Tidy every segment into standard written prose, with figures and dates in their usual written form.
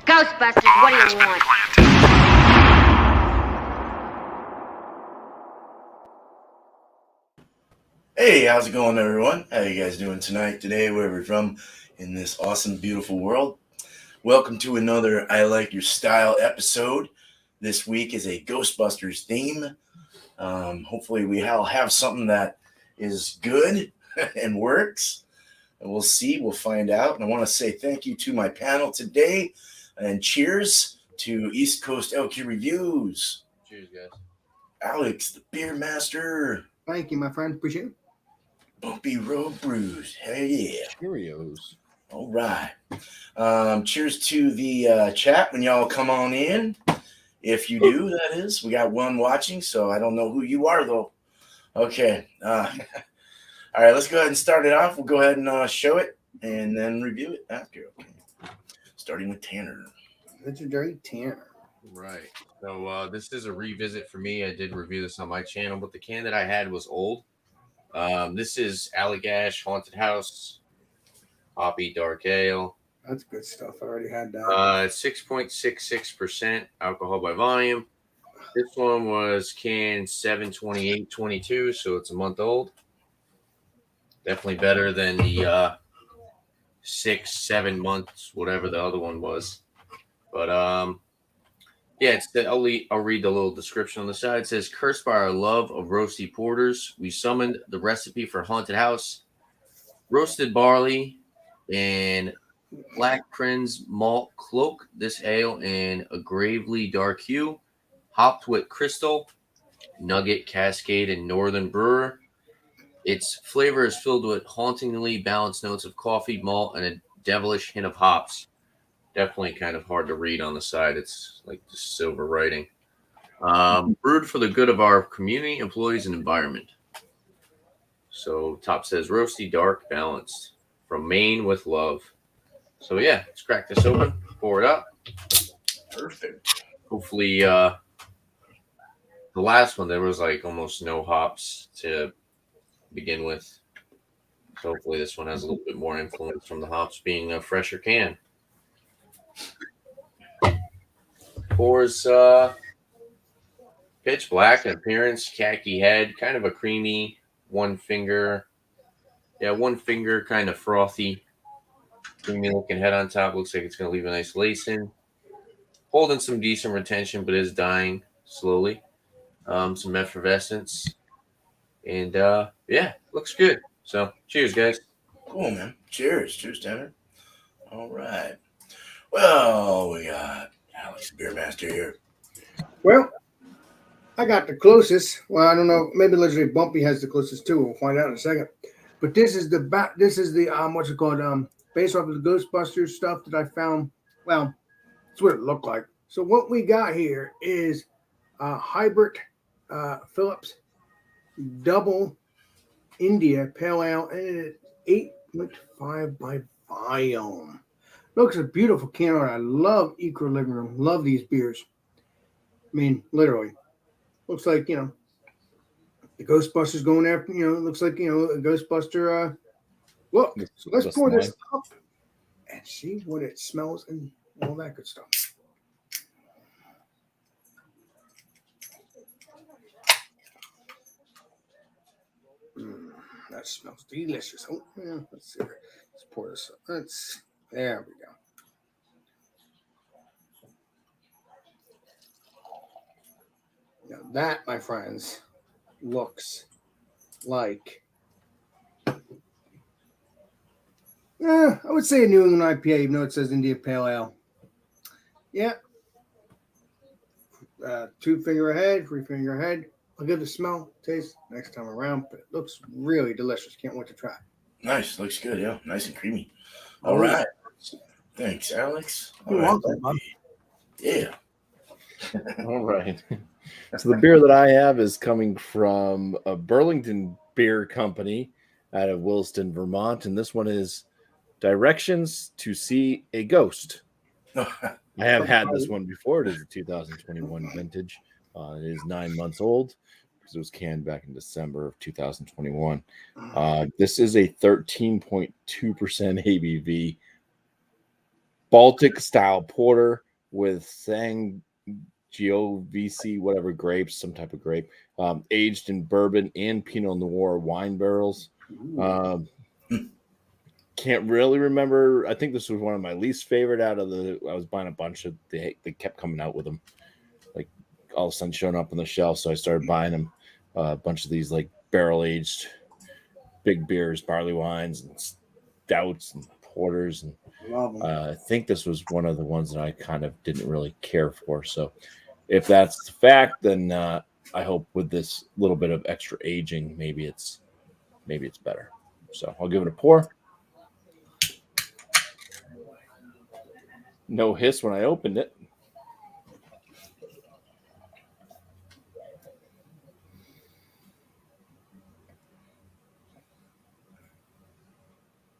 Ghostbusters, what do you want? Hey, how's it going, everyone? How you guys doing tonight, today, wherever you're from in this awesome, beautiful world? Welcome to another I Like Your Style episode. This week is a Ghostbusters theme. Hopefully we all have something that is good and works. And we'll see. We'll find out. And I want to say thank you to my panel today. And cheers to East Coast LQ Reviews. Cheers, guys. Alex, the beer master. Thank you, my friend. Appreciate it. Bumpy Road Brews. Hell yeah. Cheerios. All right. Cheers to the chat when y'all come on in. If you do, that is. We got one watching, so I don't know who you are, though. Okay. All right, let's go ahead and start it off. We'll go ahead and show it and then review it after. Okay. Starting with Tanner. Legendary Tanner. Right. So this is a revisit for me. I did review this on my channel, but the can that I had was old. This is Allagash Haunted House Hoppy Dark Ale. That's good stuff. I already had that. 6.66% alcohol by volume. This one was canned 7/28/22, so it's a month old. Definitely better than the 6-7 months, whatever the other one was. But yeah, I'll read the little description on the side. It says, cursed by our love of roasty porters, we summoned the recipe for Haunted House. Roasted barley and Black Prince malt cloak this ale in a gravely dark hue, hopped with Crystal, Nugget, Cascade, and Northern Brewer. Its flavor is filled with hauntingly balanced notes of coffee, malt, and a devilish hint of hops. Definitely kind of hard to read on the side. It's like just silver writing. Brewed for the good of our community, employees, and environment. So top says roasty, dark, balanced. From Maine with love. So yeah, let's crack this open. Pour it up. Perfect. Hopefully the last one, there was like almost no hops to begin with. So hopefully this one has a little bit more influence from the hops being a fresher can. Pours pitch black in appearance, khaki head, kind of a creamy one finger kind of frothy, creamy looking head on top. Looks like it's going to leave a nice lace in. Holding some decent retention, but is dying slowly. Some effervescence. And yeah, looks good. So cheers, guys. Cool, man. Cheers. Cheers, Tanner. All right. Well, we got Alex, the beer master here. Well, I got the closest. Well, I don't know. Maybe Legendary Bumpy has the closest too. We'll find out in a second. But this is the what's it called? Based off of the Ghostbusters stuff that I found. Well, that's what it looked like. So what we got here is hybrid Phillips Double India Pale Ale, and it's 8.5 by volume. Looks a beautiful can art. I love Equilibrium. Love these beers. I mean, literally. Looks like, the Ghostbusters going after, it looks like, a Ghostbuster look. So let's pour this up and see what it smells and all that good stuff. That smells delicious. Oh, yeah, let's see. Let's pour this up. There we go. Now that, my friends, looks like, I would say a New England IPA, even though it says India Pale Ale. Yeah. 2 finger ahead, 3 finger ahead. I'll give it a smell, taste next time around, but it looks really delicious. Can't wait to try. Nice. Looks good. Yeah. Nice and creamy. All right. Thanks, Alex. You're welcome, bud. Yeah. All right. So the beer that I have is coming from a Burlington Beer Company out of Williston, Vermont, and this one is Directions to See a Ghost. I have had this one before. It is a 2021 vintage. It is 9 months old because it was canned back in December of 2021. This is a 13.2% ABV Baltic style porter with Sangiovese, whatever grapes, some type of grape, aged in bourbon and Pinot Noir wine barrels. Can't really remember. I think this was one of my least favorite out of the. I was buying a bunch of. They kept coming out with them, like all of a sudden showing up on the shelf. So I started buying them. A bunch of these like barrel aged big beers, barley wines, and stouts and porters, and I think this was one of the ones that I kind of didn't really care for. So if that's the fact, then I hope with this little bit of extra aging, maybe it's better. So I'll give it a pour. No hiss when I opened it.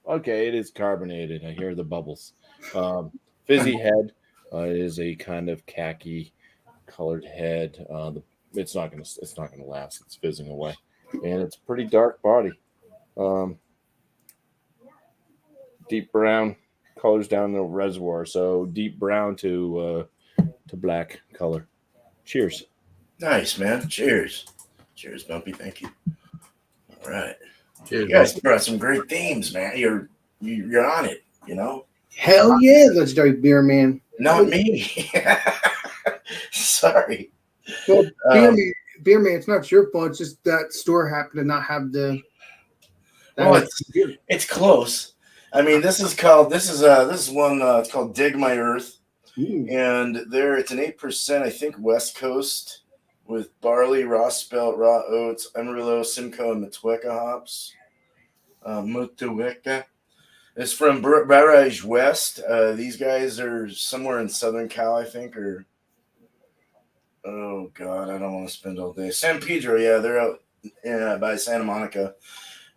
Okay, it is carbonated. I hear the bubbles. Fizzy head. It is a kind of khaki colored head. It's not gonna last. It's fizzing away, and it's pretty dark body. Deep brown colors down the reservoir, so deep brown to black color. Cheers. Nice, man. Cheers. Cheers, Bumpy. Thank you. All right. Cheers, You guys Bumpy. brought some great themes, man. You're on it, you know? Hell yeah, legendary beer man. Not me. Sorry. Well, beer man, it's not your fault. It's just that store happened to not have the. Well, it's close. I mean, this is one. It's called Dig My Earth, and it's an 8%. I think West Coast with barley, raw spelt, raw oats, Amarillo, Simcoe, and Motueka hops. Motueka. It's from Barrage West. These guys are somewhere in Southern Cal, I think, or oh god, I don't want to spend all day. San Pedro, yeah, they're out by Santa Monica,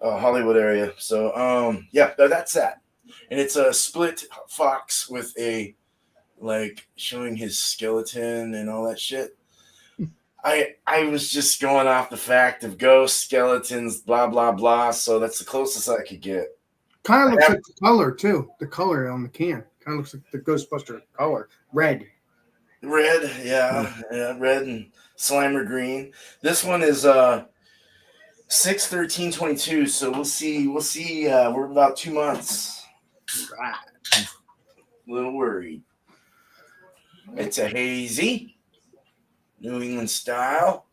Hollywood area. So yeah, that's that. And it's a split fox with a like showing his skeleton and all that shit. I was just going off the fact of ghosts, skeletons, blah blah blah. So that's the closest I could get. Kind of looks like the color too. The color on the can kind of looks like the Ghostbuster color, red. Red, yeah, red and Slimer green. This one is 6/13/22. So we'll see. We're about 2 months. Right. A little worried. It's a hazy New England style.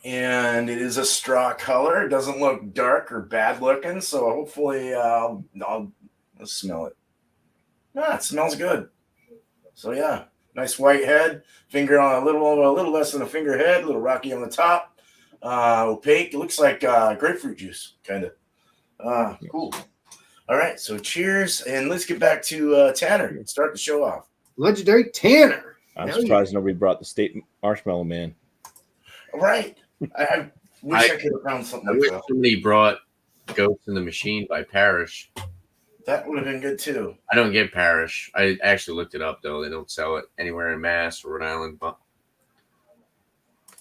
And it is a straw color. It doesn't look dark or bad looking, so hopefully I'll smell it. It smells good. So yeah, nice white head, finger on a little less than a finger head, a little rocky on the top, opaque. It looks like grapefruit juice, kind of. Cool. All right, so cheers, and let's get back to Tanner and start the show off. Legendary Tanner. I'm surprised nobody brought the state marshmallow man. All right. I wish I could have found something I like wish that. somebody brought Ghost in the Machine by Parrish. That would have been good too. I don't get Parrish. I actually looked it up though. They don't sell it anywhere in Mass or Rhode Island. But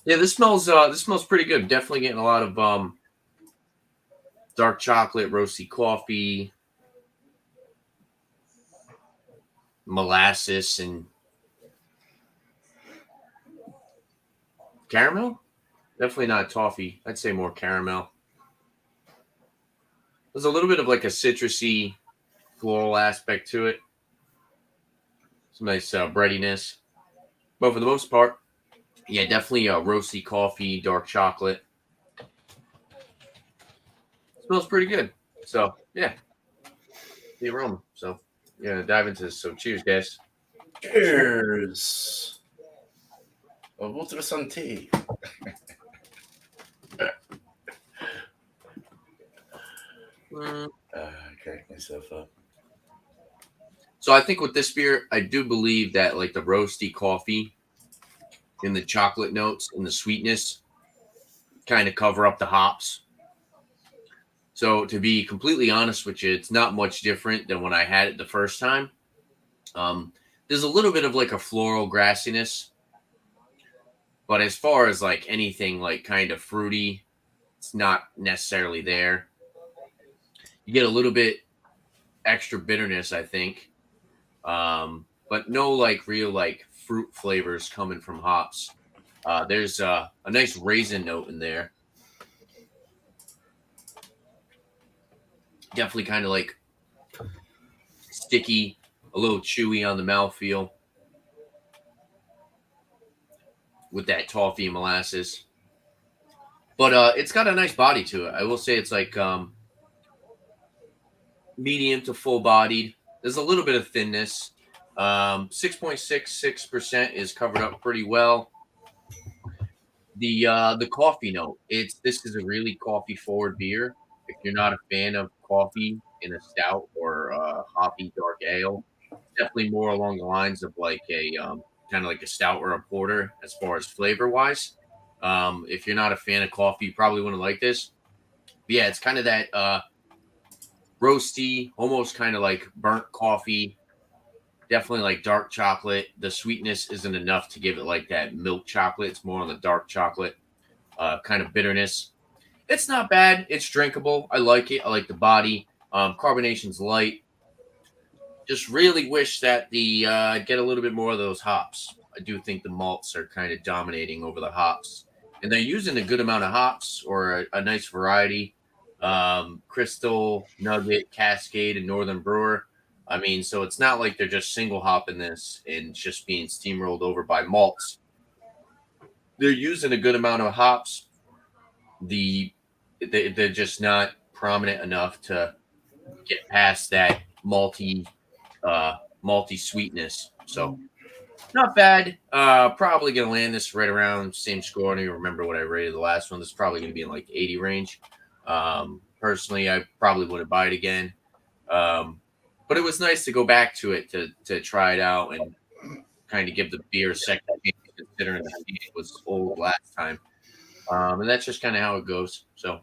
yeah, this smells pretty good. Definitely getting a lot of dark chocolate, roasty coffee, molasses, and caramel. Definitely not toffee. I'd say more caramel. There's a little bit of like a citrusy, floral aspect to it. Some nice breadiness. But for the most part, yeah, definitely a roasty coffee, dark chocolate. Smells pretty good. So, yeah. The aroma. So, yeah, dive into this. So, cheers, guys. Cheers. Votre santé. Crack myself up. So I think with this beer, I do believe that like the roasty coffee and the chocolate notes and the sweetness kind of cover up the hops. So to be completely honest with you, it's not much different than when I had it the first time. There's a little bit of like a floral grassiness, but as far as like anything like kind of fruity, it's not necessarily there. You get a little bit extra bitterness, I think, but no like real like fruit flavors coming from hops. There's a nice raisin note in there. Definitely kind of like sticky, a little chewy on the mouthfeel with that toffee molasses. But it's got a nice body to it. I will say it's like medium to full bodied. There's a little bit of thinness. 6.66% is covered up pretty well. The coffee note. This is a really coffee forward beer. If you're not a fan of coffee in a stout or a hoppy dark ale, definitely more along the lines of like a kind of like a stout or a porter as far as flavor wise. If you're not a fan of coffee, you probably wouldn't like this. But yeah, it's kind of that roasty, almost kind of like burnt coffee. Definitely like dark chocolate. The sweetness isn't enough to give it like that milk chocolate. It's more on the dark chocolate kind of bitterness. It's not bad. It's drinkable. I like it. I like the body. Carbonation's light. Just really wish that the get a little bit more of those hops. I do think the malts are kind of dominating over the hops, and they're using a good amount of hops or a nice variety. Crystal, Nugget, Cascade, and Northern Brewer. I mean, so it's not like they're just single hopping this and just being steamrolled over by malts. They're using a good amount of hops. They're just not prominent enough to get past that malty sweetness. So not bad. Probably gonna land this right around same score. I don't even remember what I rated the last one. This is probably gonna be in like 80 range. Personally, I probably wouldn't buy it again. But it was nice to go back to it to try it out and kind of give the beer a second chance, considering that it was old last time. And that's just kind of how it goes. So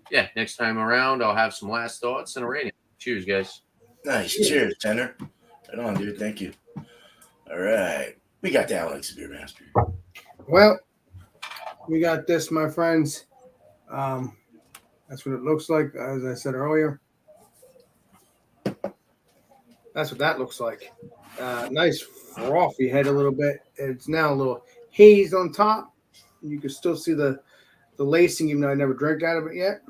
yeah, next time around, I'll have some last thoughts and a rating. Cheers, guys. Nice. Cheers, Tanner. Right on, dude. Thank you. All right. We got the Alex Beer Master. Well, we got this, my friends. That's what it looks like, as I said earlier. That's what that looks like. Nice frothy head a little bit. It's now a little hazed on top. You can still see the lacing, even though I never drank out of it yet.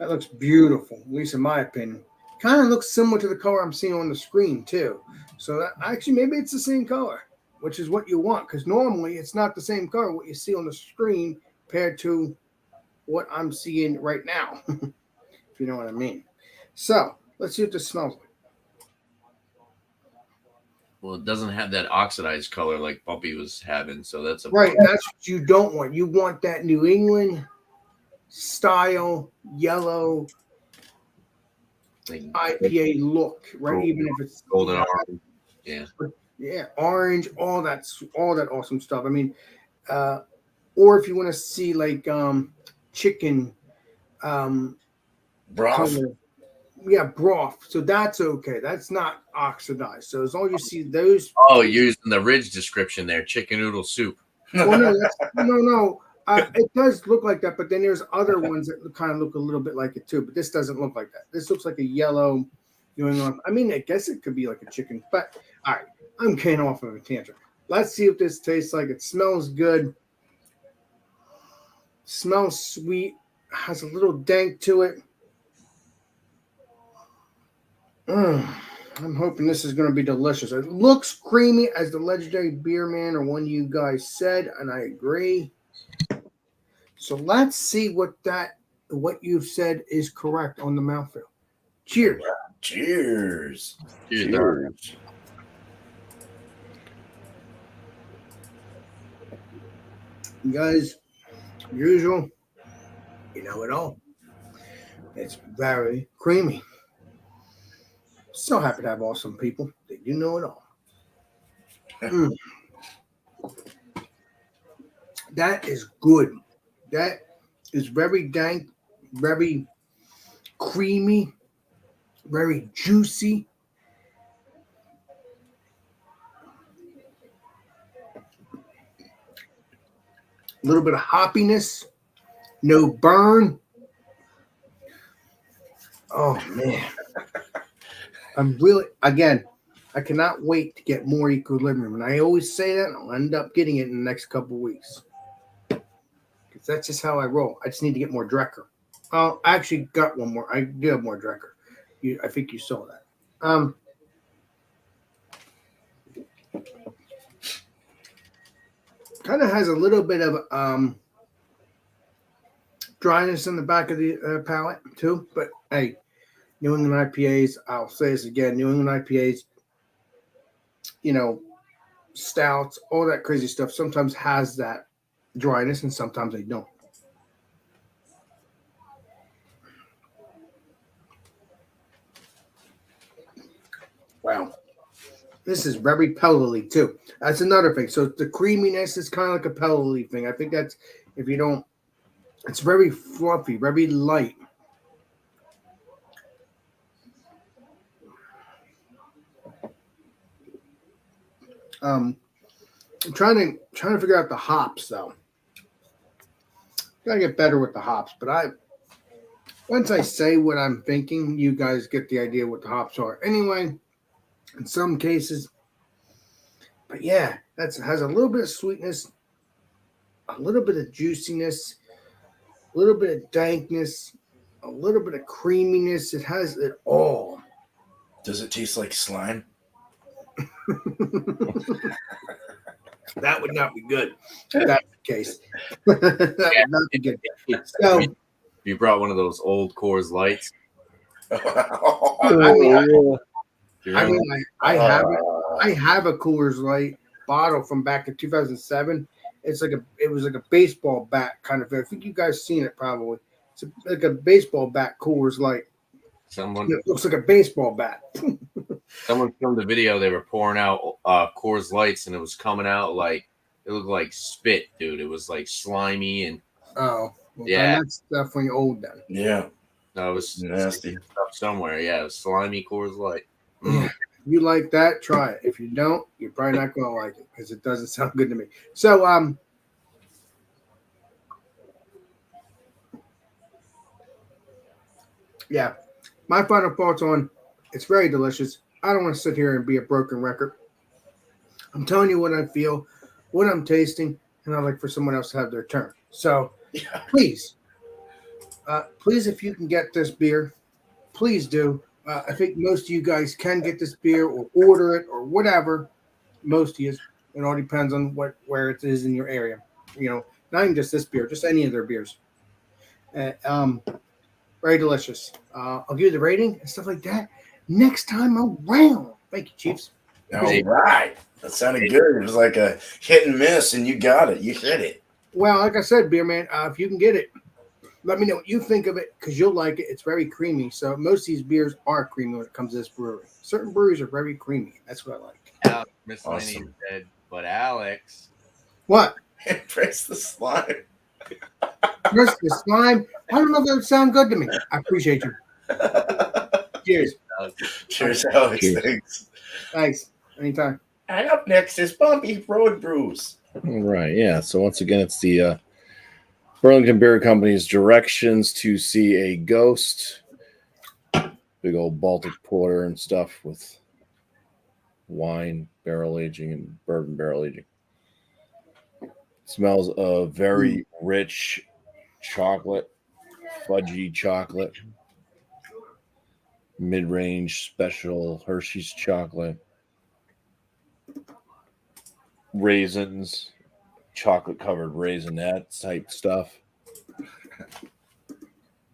That looks beautiful, at least in my opinion. Kind of looks similar to the color I'm seeing on the screen, too. So that, actually, maybe it's the same color, which is what you want, because normally it's not the same color what you see on the screen compared to what I'm seeing right now, if you know what I mean. So let's see what this smells like. Well, it doesn't have that oxidized color like Bumpy was having, so that's a Right, that's what you don't want. You want that New England style yellow like IPA look, right? Even if it's golden orange. Yeah, orange, all that awesome stuff. I mean, or if you want to see like chicken Broth. color, yeah, broth. So that's okay. That's not oxidized. So as long as you see those. Oh, you're using the Ridge description there, chicken noodle soup. Well, no. It does look like that, but then there's other ones that kind of look a little bit like it too. But this doesn't look like that. This looks like a yellow New England. I mean, I guess it could be like a chicken, but all right. I'm getting off of a tangent. Let's see what this tastes like. It smells good. Smells sweet. Has a little dank to it. I'm hoping this is going to be delicious. It looks creamy, as the legendary beer man or one of you guys said, and I agree. So let's see what you've said is correct on the mouthfeel. Cheers. Cheers. Cheers. You guys, usual, you know it all. It's very creamy. So happy to have awesome people that you know it all. That is good. That is very dank, very creamy, very juicy. A little bit of hoppiness, no burn. Oh man. I'm really, again, I cannot wait to get more Equilibrium. And I always say that, and I'll end up getting it in the next couple of weeks. Because that's just how I roll. I just need to get more Drecker. Oh, I actually got one more. I do have more Drecker. I think you saw that. Kind of has a little bit of dryness in the back of the palate, too. But, hey, New England IPAs, I'll say this again, New England IPAs, stouts, all that crazy stuff sometimes has that dryness and sometimes they don't. Wow. This is very pelly too. That's another thing. So the creaminess is kind of like a pelly thing. I think that's, if you don't, it's very fluffy, very light. I'm trying to figure out the hops though. Gotta get better with the hops, but once I say what I'm thinking, you guys get the idea what the hops are. Anyway, in some cases, but yeah, that has a little bit of sweetness, a little bit of juiciness, a little bit of dankness, a little bit of creaminess. It has it all. Does it taste like slime? That would not be good if that's the case. That would not be good. So, you brought one of those old Coors Lights. I have a Coors Light bottle from back in 2007. It was like a baseball bat kind of thing. I think you guys seen it probably. It's like a baseball bat Coors Light. It looks like a baseball bat. Someone filmed the video. They were pouring out Coors Lights, and it was coming out like it looked like spit, dude. It was like slimy and yeah, that's definitely old then. Yeah, that was nasty stuff somewhere. Yeah, it was slimy Coors Light. Yeah. If you like that, try it. If you don't, you're probably not going to like it because it doesn't sound good to me. So, yeah, my final thoughts on it's very delicious. I don't want to sit here and be a broken record. I'm telling you what I feel, what I'm tasting, and I'd like for someone else to have their turn. So, please, if you can get this beer, please do. I think most of you guys can get this beer or order it or whatever. Most of you, it all depends on where it is in your area. Not even just this beer, just any of their beers. Very delicious. I'll give you the rating and stuff like that next time around. Thank you, Chiefs. All right. That sounded good. It was like a hit and miss, and you got it. You hit it. Well, like I said, Beer Man, if you can get it, let me know what you think of it because you'll like it. It's very creamy. So most of these beers are creamy when it comes to this brewery. Certain breweries are very creamy. That's what I like. Miscellaneous said, but Alex. What? Embrace the slime. Embrace the slime? I don't know if that would sound good to me. I appreciate you. Cheers. Cheers, Alex. Cheers. Thanks. Anytime. And up next is Bumpy Road Brews. All right, yeah. So once again, it's the Burlington Beer Company's directions to see a ghost. Big old Baltic porter and stuff with wine barrel aging and bourbon barrel aging. Smells of very rich chocolate, fudgy chocolate, mid-range special Hershey's chocolate, raisins, chocolate-covered raisinette type stuff.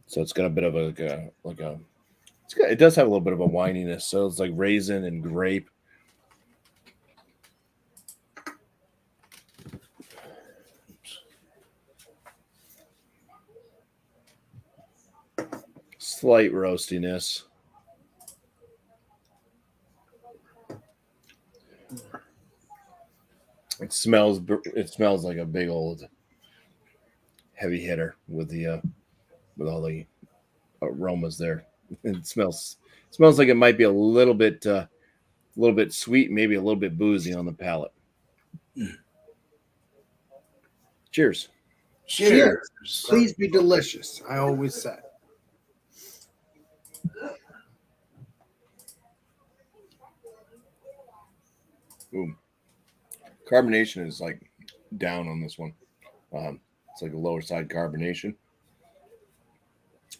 So it's got a bit of it does have a little bit of a wininess. So it's like raisin and grape. Slight roastiness. It smells like a big old heavy hitter with all the aromas there. It smells like it might be a little bit sweet, maybe a little bit boozy on the palate. Cheers. Cheers. Please be delicious. I always say. Ooh. Carbonation is like down on this one. It's like a lower side carbonation.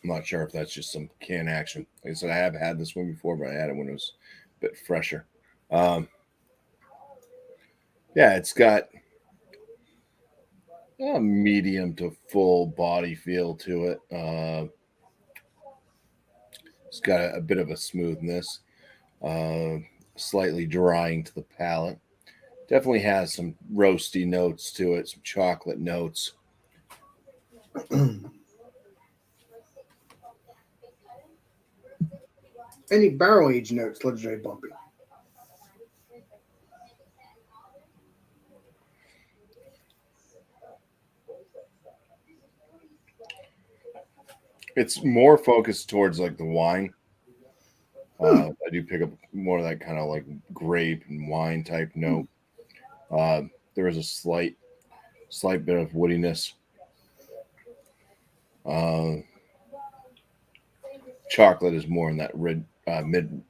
I'm not sure if that's just some can action. Like I said, I have had this one before, but I had it when it was a bit fresher. Yeah, it's got a medium to full body feel to it. It's got a bit of a smoothness, slightly drying to the palate. Definitely has some roasty notes to it, some chocolate notes. Any barrel age notes, legendary Bumpy? It's more focused towards like the wine. I do pick up more of that kind of like grape and wine type note. There is a slight bit of woodiness. Chocolate is more in that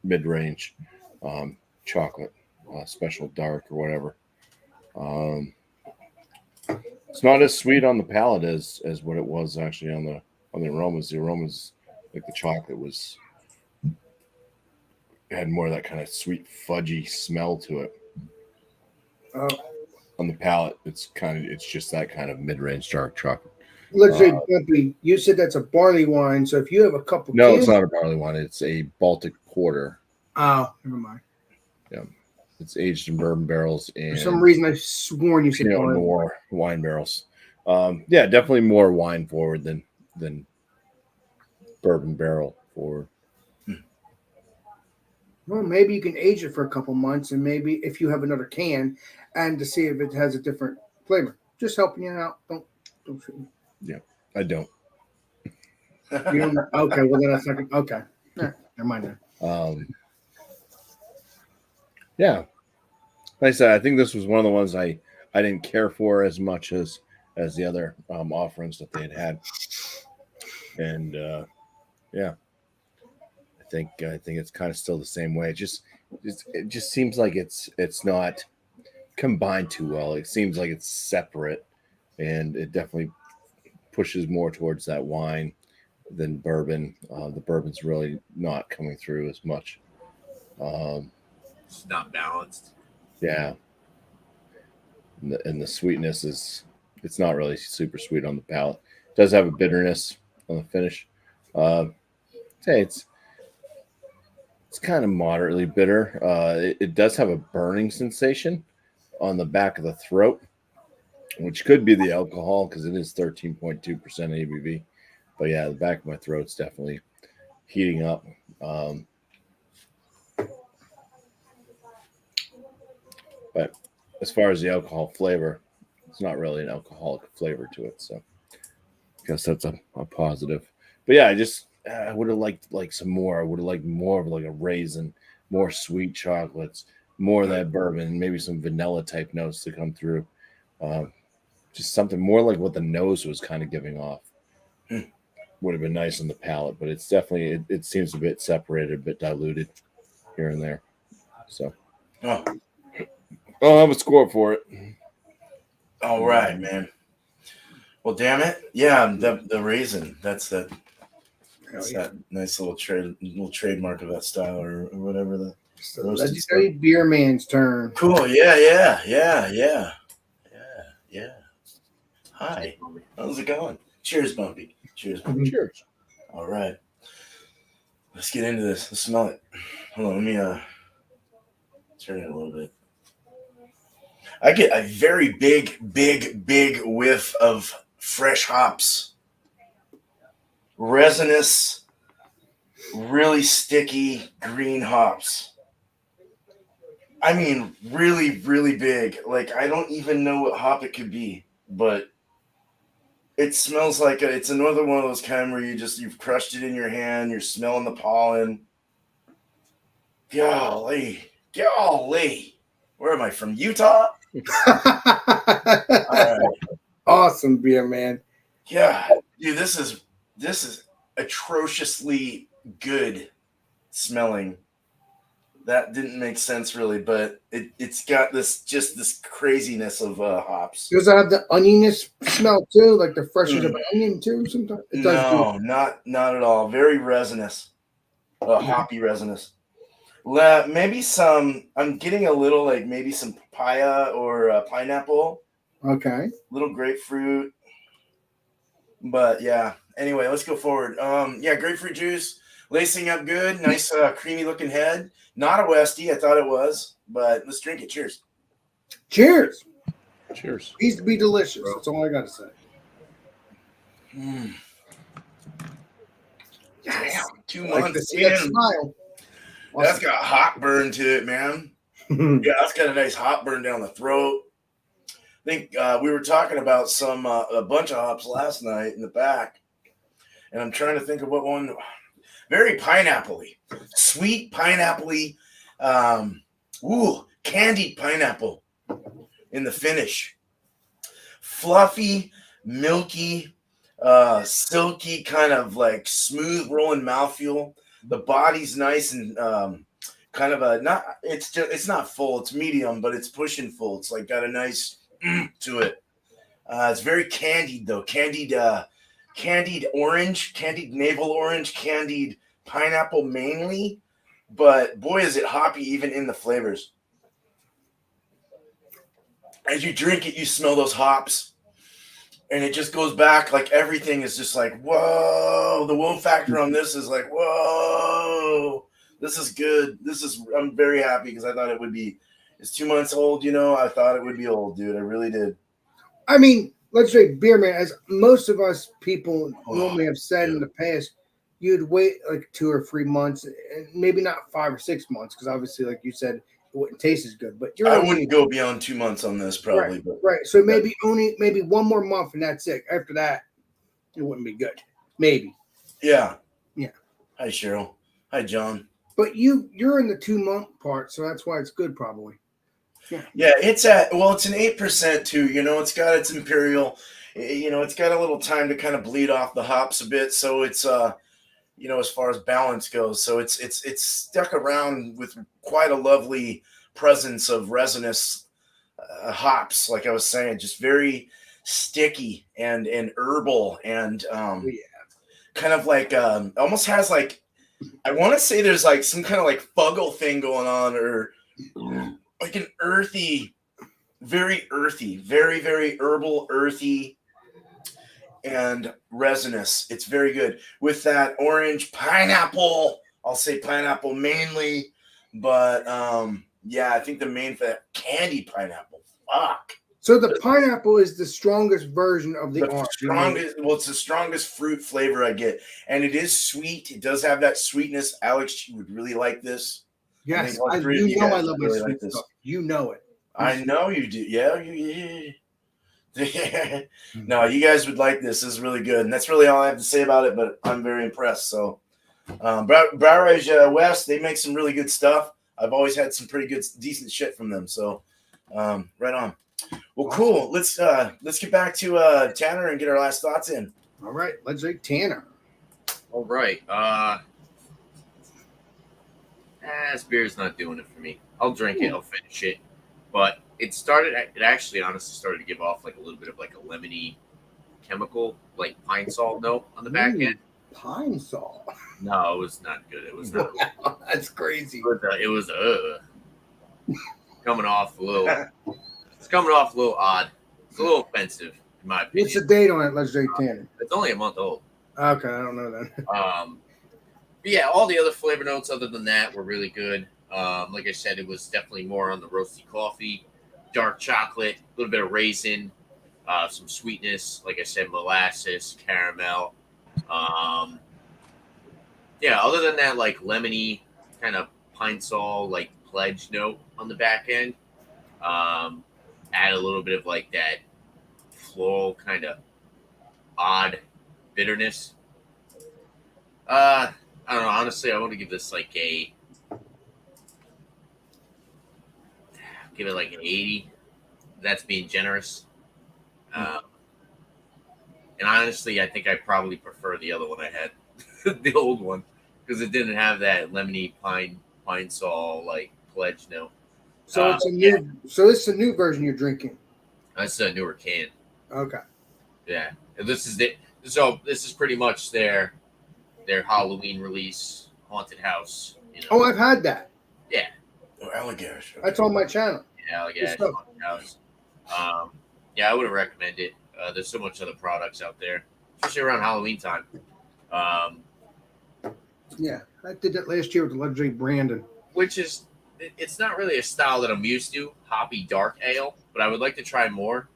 mid range chocolate, special dark or whatever. It's not as sweet on the palate as what it was actually on the aromas. The aromas, like the chocolate had more of that kind of sweet fudgy smell to it. On the palate, it's just that kind of mid-range dark chocolate. Legendary Bumpy, you said that's a barley wine. So if you have a couple No, cans, it's not a barley wine. It's a Baltic porter. Oh, never mind. Yeah, it's aged in bourbon barrels and For some reason, I sworn you said Pinot barley. Noir wine barrels. Yeah, definitely more wine forward than bourbon barrel forward. Well, maybe you can age it for a couple months, and maybe if you have another can, and to see if it has a different flavor. Just helping you out. Don't shoot me. Yeah, I don't. You don't know. Okay, well then that's not good. Okay. Never mind that. Yeah, like I said, I think this was one of the ones I didn't care for as much as the other offerings that they had, and yeah, I think it's kind of still the same way. It just seems like it's not combined too well. It seems like it's separate, and it definitely pushes more towards that wine than bourbon. The bourbon's really not coming through as much. It's not balanced. Yeah, and the sweetness it's not really super sweet on the palate. It does have a bitterness on the finish. Say it's kind of moderately bitter. It does have a burning sensation on the back of the throat, which could be the alcohol because it is 13.2% ABV. But yeah, the back of my throat's definitely heating up. But as far as the alcohol flavor, it's not really an alcoholic flavor to it. So I guess that's a positive. But yeah, I would have liked like some more. I would have liked more of like a raisin, more sweet chocolates, more of that bourbon, maybe some vanilla type notes to come through. Just something more like what the nose was kind of giving off. Would have been nice on the palate, but it's definitely it seems a bit separated, a bit diluted here and there. So I'll have a score for it. All right, man. Well, damn it. Yeah, the raisin. That's that nice little trademark of that style or whatever the Legendary beer man's turn. Cool. Yeah. Hi. How's it going? Cheers, Bumpy. Cheers. Bumpy. Cheers. All right. Let's get into this. Let's smell it. Hold on. Let me turn it a little bit. I get a very big whiff of fresh hops. Resinous, really sticky green hops. I mean, really, really big. Like, I don't even know what hop it could be, but it smells like it's another one of those kind where you've crushed it in your hand, you're smelling the pollen. Golly, golly. Where am I from? Utah? All right. Awesome beer, man. Yeah, dude, this is atrociously good smelling. That didn't make sense really, but it's got this craziness of hops. Does it have the onioness smell too, like the freshness of an onion too? Sometimes it does. No, not at all. Very resinous, hoppy resinous. Maybe some. I'm getting a little like maybe some papaya or pineapple. Okay. Little grapefruit. But yeah. Anyway, let's go forward. Yeah, grapefruit juice, lacing up good, nice creamy looking head. Not a Westie, I thought it was, but let's drink it. Cheers. Cheers. Cheers. Needs to be delicious. That's all I gotta say. Mm. Damn, 2 I like to months see that in. smile. That's got hot burn to it, man. Yeah, that's got a nice hot burn down the throat. I think we were talking about a bunch of hops last night in the back, and I'm trying to think of what one. Very pineapple-y, sweet pineapple-y, candied pineapple in the finish. Fluffy, milky, silky, kind of like smooth rolling mouthfeel. The body's nice and kind of it's not full, it's medium, but it's pushing full. It's like got a nice to it. It's very candied though. Candied orange, candied navel orange, candied pineapple mainly, but boy is it hoppy even in the flavors. As you drink it, you smell those hops, and it just goes back like everything is just like, whoa. The whoa factor on this is like, whoa, this is good. I'm very happy because I thought it would be. It's 2 months old, I thought it would be old, dude. I really did. I mean, let's say beer, man, as most of us people normally have said in the past, you'd wait like 2 or 3 months, and maybe not 5 or 6 months, because obviously, like you said, it wouldn't taste as good. But I wouldn't go beyond 2 months on this, probably. Right, but right. So maybe one more month, and that's it. After that, it wouldn't be good. Maybe. Yeah. Yeah. Hi, Cheryl. Hi, John. But you're in the 2-month part, so that's why it's good, probably. Yeah, it's an 8% too. It's got its imperial. It's got a little time to kind of bleed off the hops a bit. So it's as far as balance goes. So it's stuck around with quite a lovely presence of resinous hops. Like I was saying, just very sticky and herbal and kind of like almost has like, I want to say there's like some kind of like fuggle thing going on, or like an earthy, very, very herbal, earthy, and resinous. It's very good with that orange pineapple. I'll say pineapple mainly, but yeah, I think the main for that candy pineapple. Fuck. So the pineapple is the strongest version of the orange. Well, it's the strongest fruit flavor I get, and it is sweet. It does have that sweetness. Alex, you would really like this. Yes, I I love my sweet stuff. You know it. I know you do. Yeah, yeah. No, you guys would like this. This is really good, and that's really all I have to say about it. But I'm very impressed. So, Brewery West, they make some really good stuff. I've always had some pretty good, decent shit from them. So, right on. Well, cool. Let's get back to Tanner and get our last thoughts in. All right, let's say Tanner. All right. This beer's not doing it for me. I'll drink it. I'll finish it. But it actually honestly started to give off like a little bit of like a lemony chemical, like pine salt note on the back end. Pine salt? No, it was not good. It was not. Wow, that's crazy. It was coming off a little. It's coming off a little odd. It's a little offensive, in my opinion. What's the date on it, let's say Tanner? It's only a month old. Okay, I don't know that. But yeah, all the other flavor notes other than that were really good. Like I said, it was definitely more on the roasty coffee, dark chocolate, a little bit of raisin, some sweetness. Like I said, molasses, caramel. Yeah, other than that, like lemony kind of pine sol, like pledge note on the back end. Add a little bit of like that floral kind of odd bitterness. I don't know. Honestly, I want to give this like give it like an 80. That's being generous. And honestly, I think I probably prefer the other one I had, the old one, because it didn't have that lemony pine sol like pledge note. So it's a new. So it's a new version you're drinking. That's a newer can. Okay. Yeah, and this is it. So this is pretty much their Halloween release, Haunted House. You know? Oh, I've had that. Yeah. Oh, alligator. That's on my channel. Yeah, Haunted House. Yeah, I wouldn't recommend it. There's so much other products out there, especially around Halloween time. Yeah, I did that last year with the legendary Brandon. Which is, it's not really a style that I'm used to, hoppy dark ale, but I would like to try more.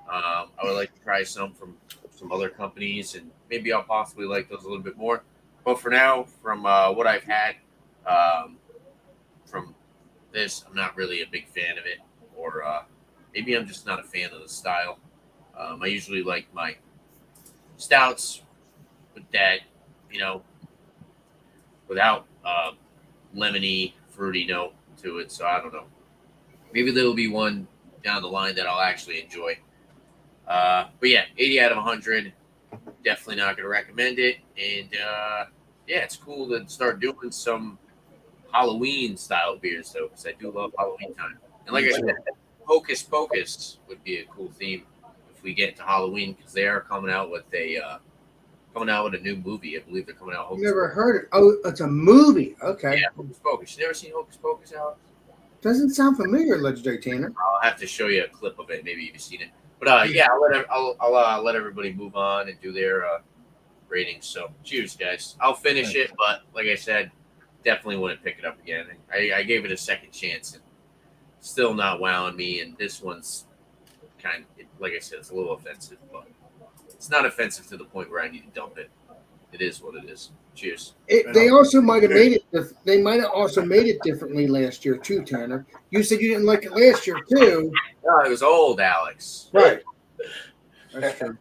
I would like to try some from some other companies, and maybe I'll possibly like those a little bit more. But for now, from what I've had from this, I'm not really a big fan of it, or maybe I'm just not a fan of the style. I usually like my stouts with that, without lemony, fruity note to it. So I don't know. Maybe there'll be one down the line that I'll actually enjoy. But yeah, 80 out of 100. Definitely not going to recommend it. And yeah, it's cool to start doing some Halloween style beers though, because I do love Halloween time. And like I said, Hocus Pocus would be a cool theme if we get to Halloween, because they are coming out with a new movie. I believe they're coming out. Hocus Never Pocus. heard it. Oh, it's a movie. Okay. Yeah, Hocus Pocus. You never seen Hocus Pocus, Alex? Doesn't sound familiar, legendary Tanner. I'll have to show you a clip of it. Maybe you've seen it. But yeah, I'll let everybody move on and do their ratings. So cheers, guys. I'll finish it, but like I said, definitely wouldn't pick it up again. I gave it a second chance, and still not wowing me. And this one's like I said, it's a little offensive, but it's not offensive to the point where I need to dump it. It is what it is. Cheers. They also might have made it. They might have also made it differently last year too, Tanner. You said you didn't like it last year too. No, it was old, Alex. Right. That's true.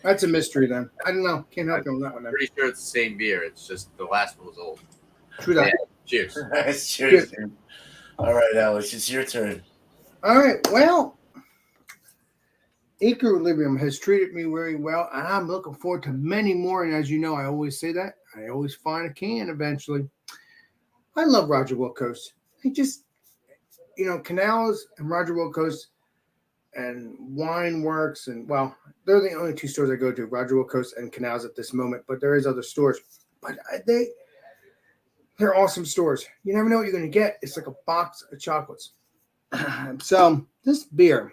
That's a mystery then. I don't know. Can't help you on that one. I'm pretty sure it's the same beer. It's just the last one was old. True that. Yeah. Cheers. Cheers. All right, Alex, it's your turn. All right. Well, Equilibrium has treated me very well, and I'm looking forward to many more. And as you know, I always say that. I always find a can eventually. I love Roger Wilco's. He just, Canals and Roger Wilco's and Wine Works, and well, they're the only two stores I go to, Roger Wilco's and Canals at this moment, but there is other stores. But they're awesome stores. You never know what you're going to get. It's like a box of chocolates. So this beer,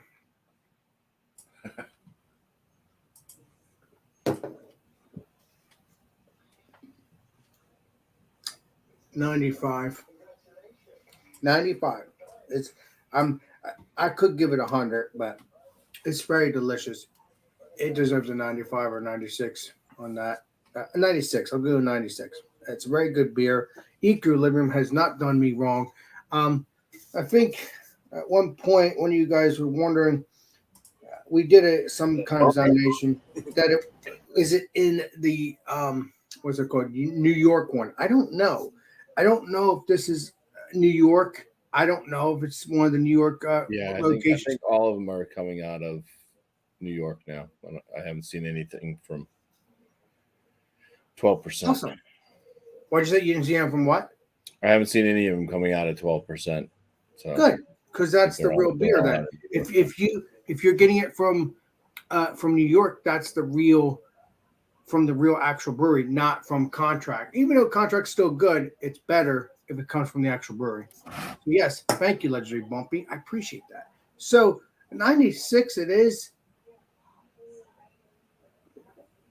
$95. I could give it 100, but it's very delicious. It deserves a 95 or 96 on that. 96. I'll go 96. It's a very good beer. Equilibrium has not done me wrong. I think at one point, one of you guys were wondering, we did some kind of examination that is it in the what's it called, New York one? I don't know. I don't know if this is New York. I don't know if it's one of the New York locations. I think all of them are coming out of New York now. I haven't seen anything from 12%. Awesome. What'd you say? You didn't see them from what? I haven't seen any of them coming out at 12%. So good, because that's the real beer. Then, if you're getting it from New York, that's the real actual brewery, not from contract. Even though contract's still good, it's better if it comes from the actual brewery. So yes, thank you, legendary Bumpy. I appreciate that. So 96 it is.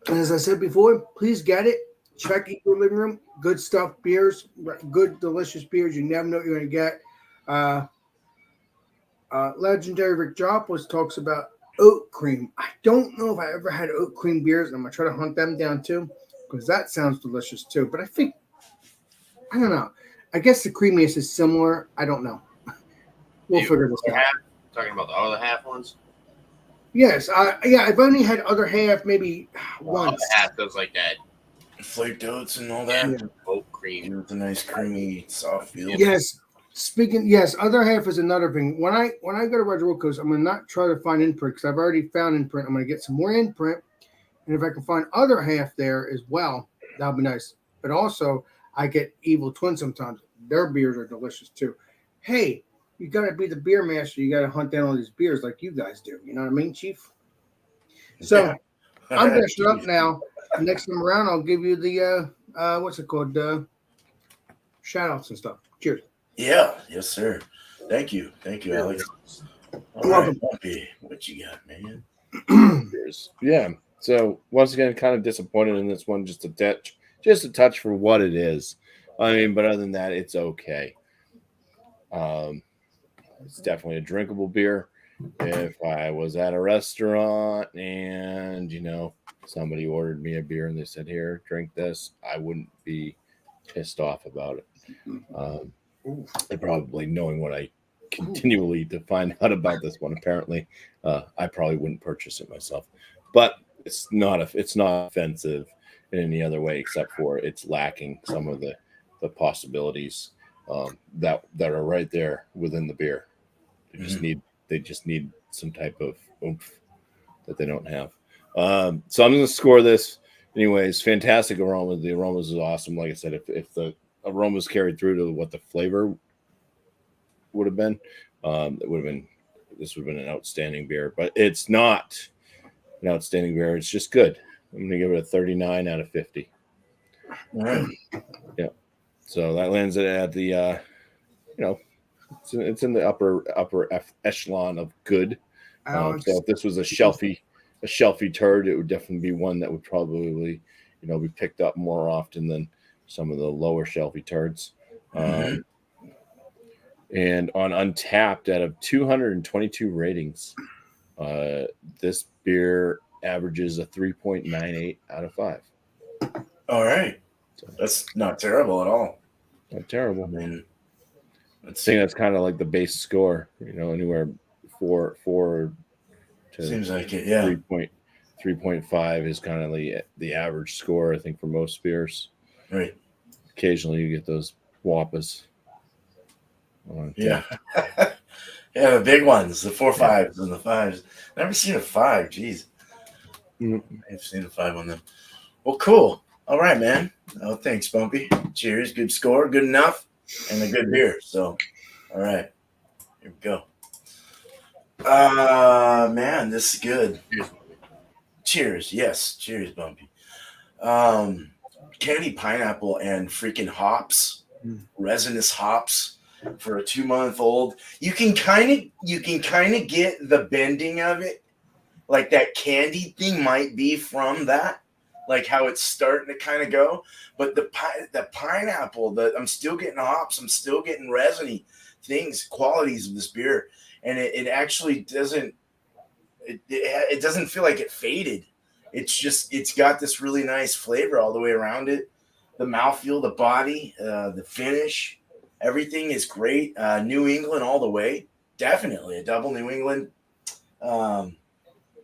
And as I said before, please get it. Check Equilibrium. Good stuff, beers, good, delicious beers. You never know what you're going to get. Legendary Rick Joplis talks about oat cream. I don't know if I ever had oat cream beers. I'm going to try to hunt them down too, because that sounds delicious too. But I don't know. I guess the creaminess is similar. I don't know. We'll You- figure this out. Talking about the other half ones. Yes, I've only had other half maybe Well, once. other half does like that Flaked oats and all that. Yeah. oat cream. With a nice creamy soft feel. Yes. Other half is another thing. When I go to Red Road Coast, I'm gonna not try to find imprint because I've already found imprint. I'm gonna get some more imprint, and if I can find other half there as well, that'll be nice. But also, I get Evil Twin sometimes. Their beers are delicious too. Hey, you gotta be the beer master. You gotta hunt down all these beers like you guys do. You know what I mean, Chief? So Yeah. I'm gonna shut up now. Next time around, I'll give you the what's it called? Shout outs and stuff. Cheers. Yeah, yes, sir. Thank you, Alex. All You're right, welcome. Bumpy, what you got, man? Yeah. So once again, kind of disappointed in this one, just a touch for what it is. I mean, but other than that, it's okay. It's definitely a drinkable beer. If I was at a restaurant and somebody ordered me a beer and they said, "Here, drink this," I wouldn't be pissed off about it. And probably knowing what I continually to find out about this one, apparently, I probably wouldn't purchase it myself. But it's not offensive in any other way except for it's lacking some of the possibilities that are right there within the beer. They just need some type of oomph that they don't have. So I'm going to score this. Anyways, fantastic aroma. The aromas is awesome. Like I said, if the aromas carried through to what the flavor would have been, this would have been an outstanding beer. But it's not an outstanding beer. It's just good. I'm going to give it a 39 out of 50. All right. Yeah. So that lands it at the, it's in the upper echelon of good. Alex, So if this was a shelfy turd, it would definitely be one that would probably, be picked up more often than some of the lower shelfy turds. And on Untapped, out of 222 ratings, this beer averages a 3.98 out of 5. All right. So That's not terrible at all. not terrible. I mean, I think that's kind of like the base score, anywhere 4 to seems like it. Yeah. 3.5 is kind of the average score, I think, for most beers. Right. Occasionally you get those whoppas. Yeah. Yeah, the big ones, the 4.5s and the 5s. Never seen a 5. Jeez. I've seen a 5 on them. Well, cool. All right, man. Oh, thanks, Bumpy. Cheers. Good score. Good enough. And a good beer. So, all right. Here we go. Man, this is good. Cheers. Yes. Cheers, Bumpy. Candy pineapple and freaking hops, resinous hops for a 2-month-old. You can kind of get the bending of it, like that candy thing might be from that, like how it's starting to kind of go. But the pineapple, I'm still getting hops, I'm still getting resiny things, qualities of this beer, and it actually doesn't. It doesn't feel like it faded. It's got this really nice flavor all the way around it. The mouthfeel, the body, the finish, everything is great. New England all the way. Definitely a double New England.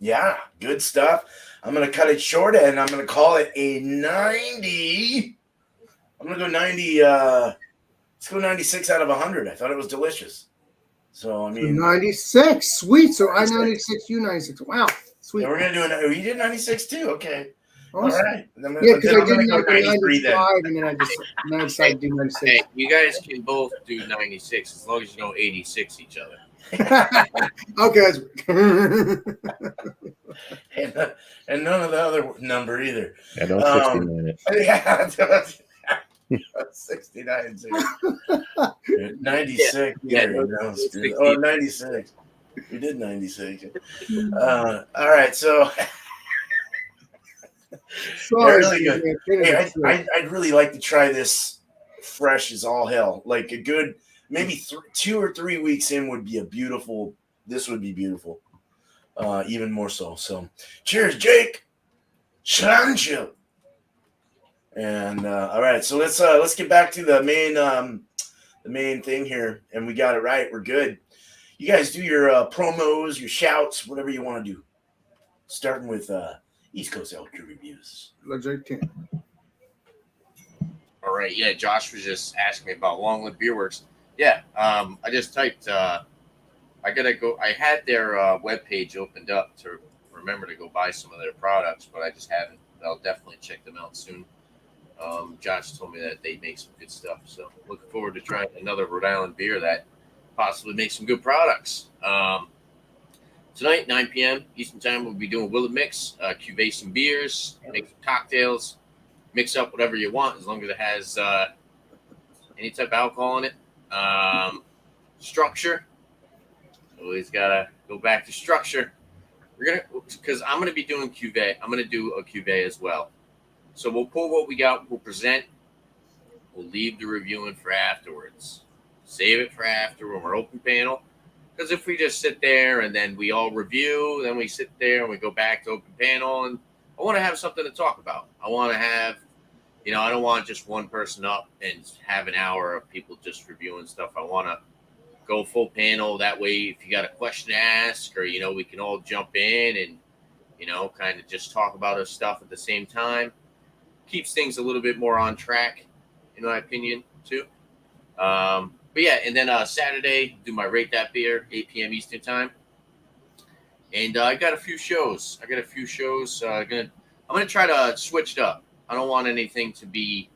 Yeah, good stuff. I'm going to cut it short and I'm going to call it a 90. I'm going to go 90. Let's go 96 out of 100. I thought it was delicious. So, I mean. 96. Sweet. So I 96, you 96. Wow. Sweet. Yeah, we're going to do you did 96 too. Okay. Awesome. All right. Yeah, because I did go 93 then. and then I decided to do 96. Hey, you guys can both do 96 as long as you don't 86 each other. Okay. And none of the other number either. Yeah, don't 69 it. Yeah, 69 too. 96. Yeah, Oh, 96. We did 96. All right, so Sorry, really good. Hey, I'd really like to try this fresh as all hell. Like a good, maybe 2 or 3 weeks in would be beautiful. This would be beautiful. Even more so. So, cheers, Jake. Slancho. And all right, so let's get back to the main thing here, and we got it right. We're good. You guys do your promos, your shouts, whatever you want to do. Starting with East Coast Elk Reviews. Legendary 10. All right, yeah. Josh was just asking me about Long Live Beer Works. Yeah, I just typed. I gotta go. I had their webpage opened up to remember to go buy some of their products, but I just haven't. I'll definitely check them out soon. Josh told me that they make some good stuff, so looking forward to trying another Rhode Island beer that possibly makes some good products. Tonight, 9 p.m. Eastern Time, we'll be doing Willet Mix, cuvee some beers, make some cocktails, mix up whatever you want as long as it has any type of alcohol in it. Structure. Always gotta go back to structure. Because I'm gonna be doing cuvee. I'm gonna do a cuvee as well. So we'll pull what we got. We'll present. We'll leave the reviewing for afterwards. Save it for after when we're open panel. Because if we just sit there and then we all review, then we sit there and we go back to open panel, and I want to have something to talk about. I want to have, I don't want just one person up and have an hour of people just reviewing stuff. I want to go full panel. That way, if you got a question to ask, or we can all jump in and kind of just talk about our stuff at the same time. Keeps things a little bit more on track, in my opinion, too. But yeah, and then Saturday, do my Rate That Beer, 8 p.m. Eastern Time. And I got a few shows. I'm gonna try to switch it up. I don't want anything to be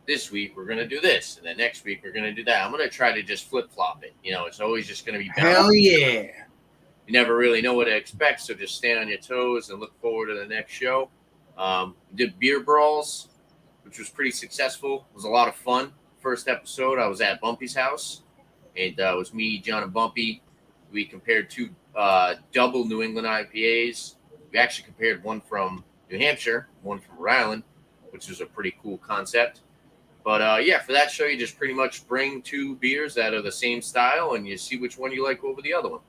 this week we're gonna do this, and then next week we're gonna do that. I'm gonna try to just flip flop it. It's always just gonna be Hell yeah. You never really know what to expect, so just stay on your toes and look forward to the next show. We did beer brawls, which was pretty successful. It was a lot of fun. First episode, I was at Bumpy's house, and it was me, John, and Bumpy. We compared two double New England IPAs. We actually compared one from New Hampshire, one from Rhode Island, which was a pretty cool concept. But yeah, for that show, you just pretty much bring two beers that are the same style, and you see which one you like over the other one.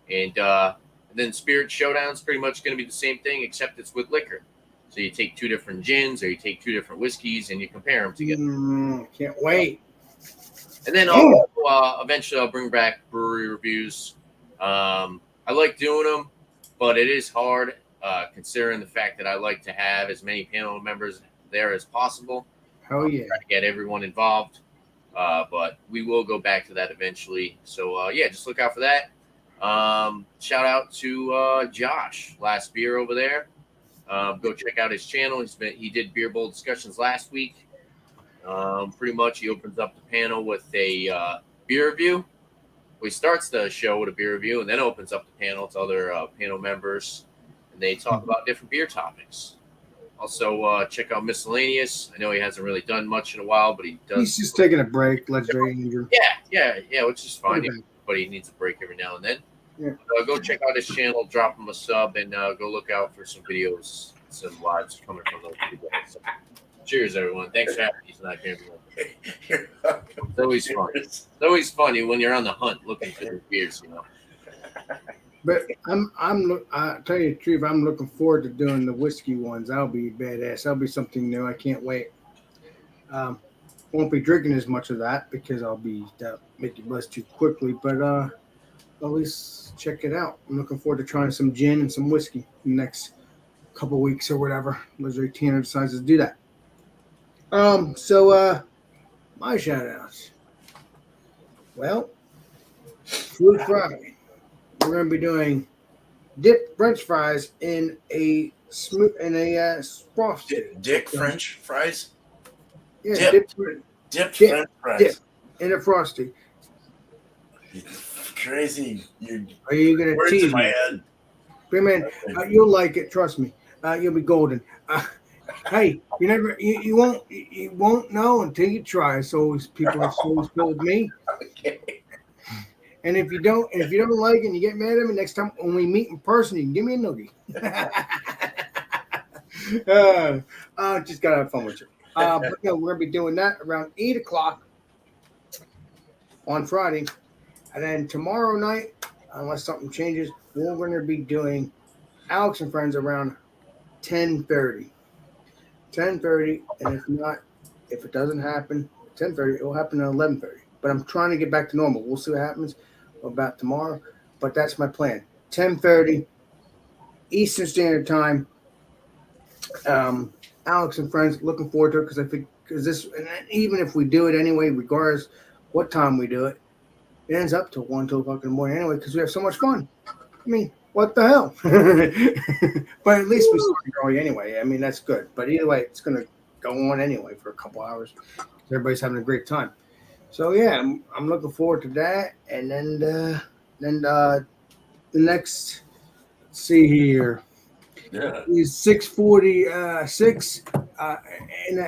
And then Spirit Showdown's pretty much going to be the same thing, except it's with liquor. So you take two different gins or you take two different whiskeys and you compare them together. Can't wait. And then eventually I'll bring back brewery reviews. I like doing them, but it is hard considering the fact that I like to have as many panel members there as possible. Hell yeah. Try to get everyone involved. But we will go back to that eventually. So, yeah, just look out for that. Shout out to Josh, Last Beer over there. Go check out his channel. He did beer bowl discussions last week. Pretty much he opens up the panel with a beer review. He starts the show with a beer review and then opens up the panel to other panel members, and they talk about different beer topics. Also, check out Miscellaneous. I know he hasn't really done much in a while, but he does. He's just taking a break. Legendary Andrew. Yeah, which is fine. But he needs a break every now and then. Yeah. Go check out his channel, drop him a sub, and go look out for some videos, some lives coming from those videos. So, cheers, everyone. Thanks for having me tonight, everyone. It's always fun. It's always funny when you're on the hunt looking for the beers, But I tell you the truth, I'm looking forward to doing the whiskey ones. That'll be badass. That'll be something new. I can't wait. Won't be drinking as much of that because I'll be make you buzz too quickly. But at least check it out. I'm looking forward to trying some gin and some whiskey in the next couple weeks or whatever. Legendary Tanner decides to do that. So my shout outs. Well, Food Friday. We're going to be doing dipped French fries in a frosty. Dick French fries? Yeah, dipped French fries. Dip in a frosty. Crazy. Are you going to tease in my me? head. But man, you'll like it. Trust me. You'll be golden. Hey, you won't know until you try. So people are always told me. Okay. And if you don't like it and you get mad at me, next time when we meet in person, you can give me a noogie. Just gotta have fun with you. But no, we're gonna be doing that around 8:00 on Friday. And then tomorrow night, unless something changes, we're gonna be doing Alex and Friends around 10:30. 10:30, and if it doesn't happen, 10:30, it will happen at 11:30. But I'm trying to get back to normal. We'll see what happens. about tomorrow, but that's my plan. 10:30 Eastern Standard Time. Alex and friends, looking forward to it because I think and even if we do it anyway, regardless what time we do it, it ends up to 1, 2 o'clock in the morning anyway because we have so much fun. I mean, what the hell? But at least we started early anyway. I mean, that's good. But either way, it's going to go on anyway for a couple hours. Everybody's having a great time. So yeah, I'm looking forward to that. And then the next, let's see here, Yeah. is 6:46 in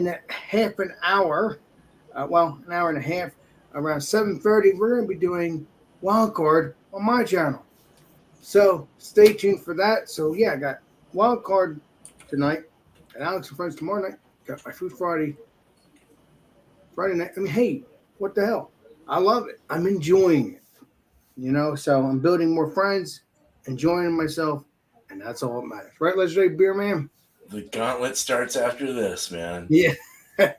a half an hour. An hour and a half. Around 7:30, we're going to be doing Wild Card on my channel. So stay tuned for that. So yeah, I got Wild Card tonight, and Alex and friends tomorrow night. Got my Food Friday night. I mean, hey, what the hell? I love it. I'm enjoying it. So I'm building more friends, enjoying myself, and that's all that matters. Right, Legendary Beer Man? The gauntlet starts after this, man. Yeah.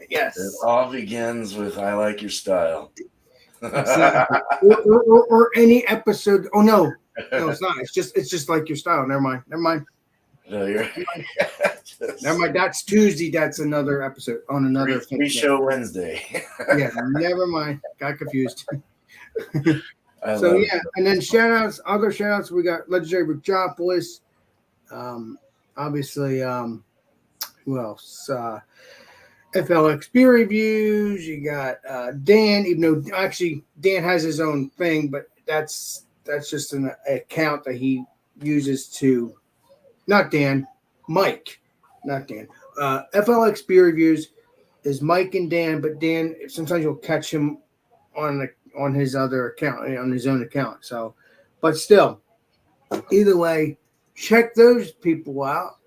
Yes. It all begins with I like your style. Exactly. or any episode. Oh no, it's not. It's just like your style. Never mind. No, you're Never mind. That's Tuesday. That's another episode on another pre-show Wednesday. Yeah, never mind. Got confused. And then other shout outs. We got Legendary Richopolis. Obviously, who else? FLX beer reviews. You got Dan, even though actually Dan has his own thing, but that's just an account that he uses to, not Dan, Mike, not Dan. FLX beer reviews is Mike and Dan, but Dan, sometimes you'll catch him on his other account, on his own account. So, but still, either way, check those people out.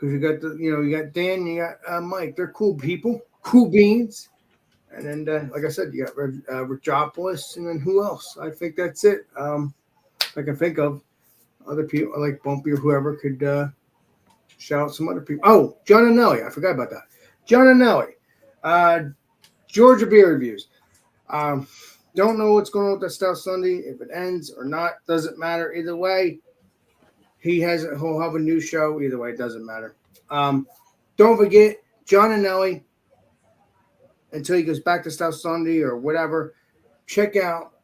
Because you got Dan, you got Mike. They're cool people, cool beans. And then, like I said, you got Richopolis, and then who else? I think that's it. I can think of other people like Bumpy or whoever could shout out some other people. Oh, John and Nelly. I forgot about that. John and Nelly. Georgia Beer Reviews. Don't know what's going on with that Stout Sunday. If it ends or not, doesn't matter. Either way, he'll have a new show. Either way, it doesn't matter. Don't forget, John and Nelly, until he goes back to Stout Sunday or whatever, check out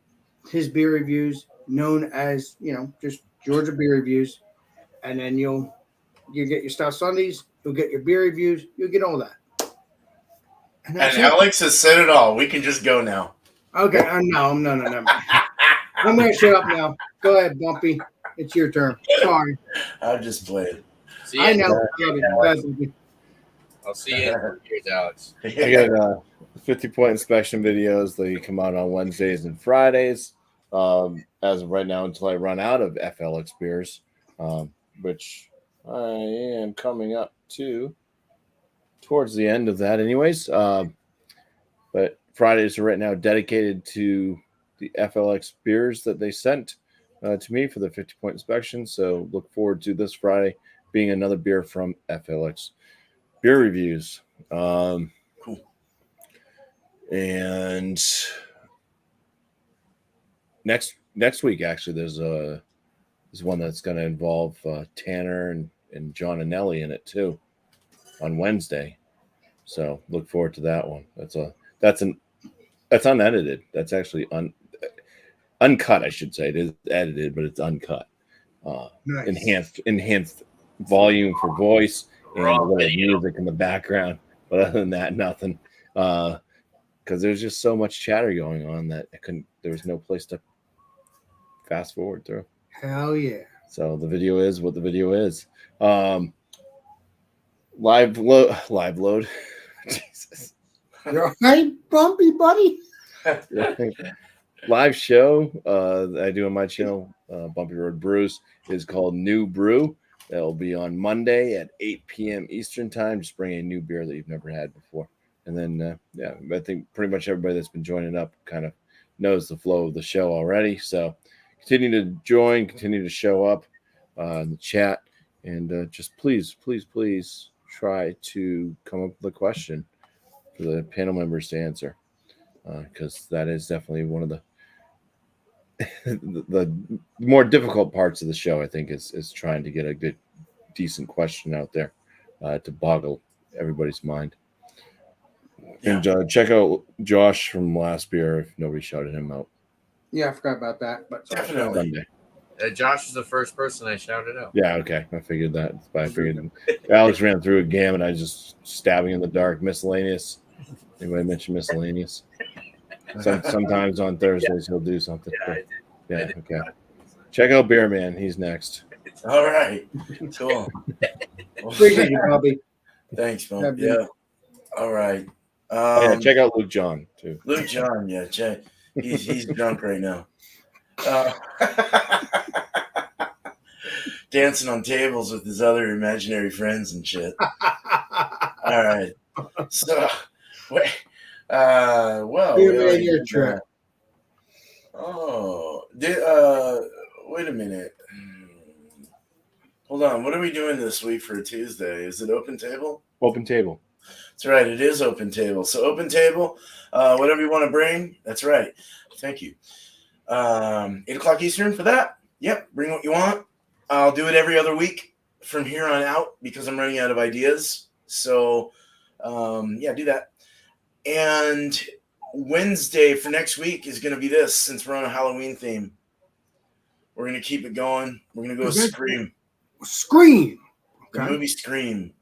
his beer reviews, known as, just Georgia Beer Reviews. And then you'll get your Stout Sundays, you'll get your beer reviews, you'll get all that. And Alex has said it all. We can just go now. Okay, no. I'm going to shut up now. Go ahead, Bumpy. It's your turn. Sorry. I'll just play it. I know. I'll see you in 4 years, Alex. I got 50-point inspection videos. They come out on Wednesdays and Fridays. As of right now, until I run out of FLX beers, which I am coming up to towards the end of that anyways. But Fridays are right now dedicated to the FLX beers that they sent to me for the 50-point inspection. So look forward to this Friday being another beer from FLX Beer Reviews. Cool. And next week, actually, there's one that's going to involve Tanner and John and Nelly in it too on Wednesday. So look forward to that one. That's unedited. That's actually uncut, I should say. It is edited, but it's uncut. Nice. Enhanced volume for voice and a little music in the background. But other than that, nothing. Because there's just so much chatter going on that there was no place to fast forward through. Hell yeah. So the video is what the video is. Live load. Jesus. You're right, Bumpy, buddy. Live show I do on my channel, Bumpy Road Brews, is called New Brew. That'll be on Monday at 8 p.m. Eastern time. Just bring a new beer that you've never had before. And then, I think pretty much everybody that's been joining up kind of knows the flow of the show already. So continue to join, continue to show up in the chat. And just please try to come up with a question for the panel members to answer. Because that is definitely one of the the more difficult parts of the show, I think, is trying to get a good, decent question out there to boggle everybody's mind. Yeah. And check out Josh from last beer if nobody shouted him out. Yeah, I forgot about that. But Definitely. Sunday. Josh was the first person I shouted out. Yeah, okay. I figured that. I figured Alex ran through a gamut. I was just stabbing in the dark. Miscellaneous. Anybody mention Miscellaneous? Sometimes on Thursdays he'll do something. Yeah, I Yeah, did. okay. Check out Beer Man. He's next. All right. Cool. appreciate you, Bobby. Thanks, Bump. Yeah. All right. Yeah, check out Luke John too. Luke John, yeah, check. He's drunk right now. Dancing on tables with his other imaginary friends and shit. All right. So, wait. Well, Beer we Man, already your did trip. that. Wait a minute. Hold on. What are we doing this week for a Tuesday? Is it open table? Open table. That's right. It is open table. So open table, whatever you want to bring. That's right. Thank you. 8 o'clock Eastern for that. Yep. Bring what you want. I'll do it every other week from here on out because I'm running out of ideas. So, yeah, do that. And Wednesday for next week is going to be this, since we're on a Halloween theme. We're going to keep it going. We're going to go Scream. Scream. The Okay. movie Scream.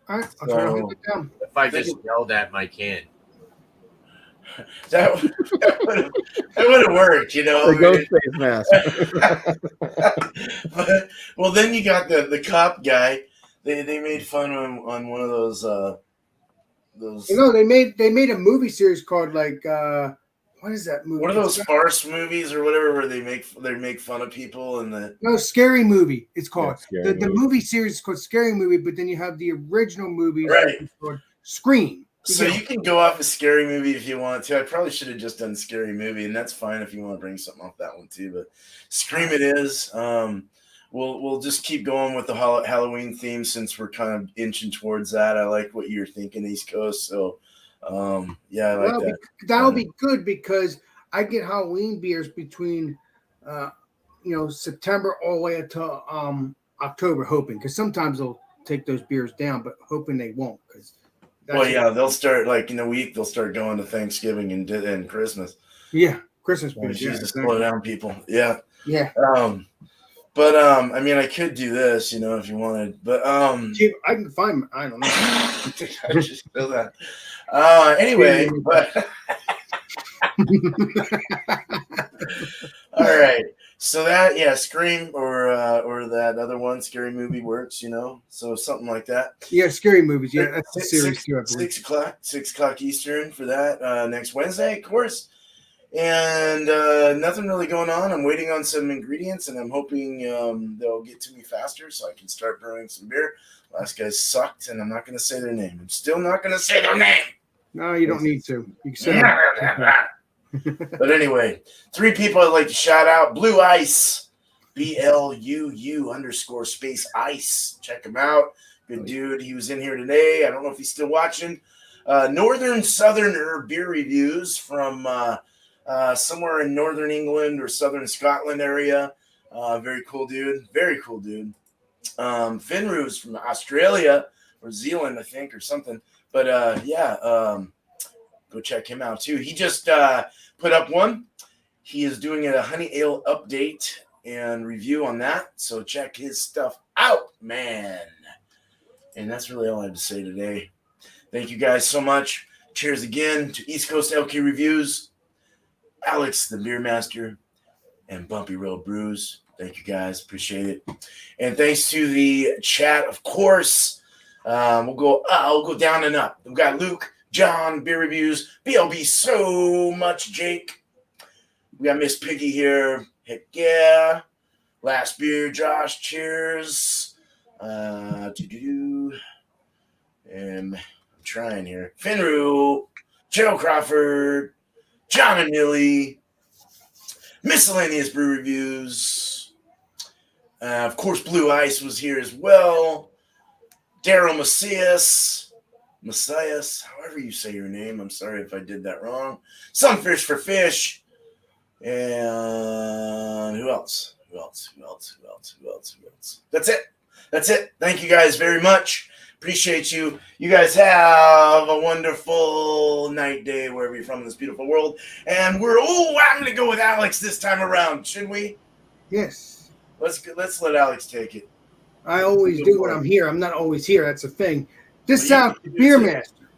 All right. I'll try to hold it down. If I just yelled at my can. That would have worked, you know. The ghost face mask. But, well, then you got the cop guy. They made fun on one of those. You know, they made a movie series called what is that movie? What are those farce movies or whatever where they make fun of people and the No, Scary Movie. It's called Scary the movie series is called Scary Movie, but then you have the original movie Right. called Scream. So you can go off a Scary Movie if you want to. I probably should have just done Scary Movie, and that's fine if you want to bring something off that one too. But Scream it is. We'll just keep going with the Halloween theme since we're kind of inching towards that. I like what you're thinking, East Coast. So yeah, I like that. That'll be good because I get Halloween beers between September all the way until October, hoping because sometimes they'll take those beers down, but hoping they won't because. Well, yeah, they'll start in a week. They'll start going to Thanksgiving and Christmas. Yeah, Christmas Oh, beers. Jesus, slow down, people. Yeah. Yeah. But I mean, I could do this, if you wanted. But I can find. I don't know. I just feel that. Anyway, but all right. So that Scream or that other one, Scary Movie works, So something like that. Yeah, Scary Movies. Yeah, that's the series too. 6 o'clock Eastern for that next Wednesday, of course. And nothing really going on. I'm waiting on some ingredients, and I'm hoping they'll get to me faster so I can start brewing some beer. Last guys sucked, and I'm not going to say their name. I'm still not going to say their name. No, you don't need to. You can say But anyway, 3 people I'd like to shout out. Blue Ice, BLUU_space ice. Check him out. Good dude. He was in here today. I don't know if he's still watching. Northern Southerner beer reviews from somewhere in Northern England or Southern Scotland area. Very cool dude. Very cool dude. Finroo's from Australia or Zealand, I think, or something. But go check him out too. He just put up one. He is doing a honey ale update and review on that. So check his stuff out, man. And that's really all I have to say today. Thank you guys so much. Cheers again to East Coast LK Reviews, Alex, the Beer Master, and Bumpy Road Brews. Thank you guys. Appreciate it. And thanks to the chat, of course. I'll go down and up. We've got Luke, John, Beer Reviews, BLB so much, Jake. We got Miss Piggy here. Heck yeah. Last beer, Josh. Cheers. And I'm trying here. Finroo, Joe Crawford, John and Millie, Miscellaneous Brew Reviews. Of course, Blue Ice was here as well. Daryl Macias, however you say your name. I'm sorry if I did that wrong. Some Fish for Fish. And who else? Who else? Who else? Who else? Who else? Who else? That's it. That's it. Thank you guys very much. Appreciate you. You guys have a wonderful night, day, wherever you're from in this beautiful world. And I'm going to go with Alex this time around, shouldn't we? Yes. Let's let Alex take it. I always do when I'm here. I'm not always here. That's the thing. This Well, sounds Beer Master.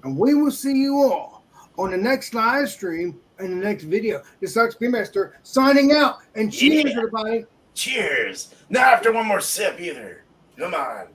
And we will see you all on the next live stream and the next video. This sucks Beer Master signing out. And cheers, everybody. Cheers. Not after one more sip either. Come on.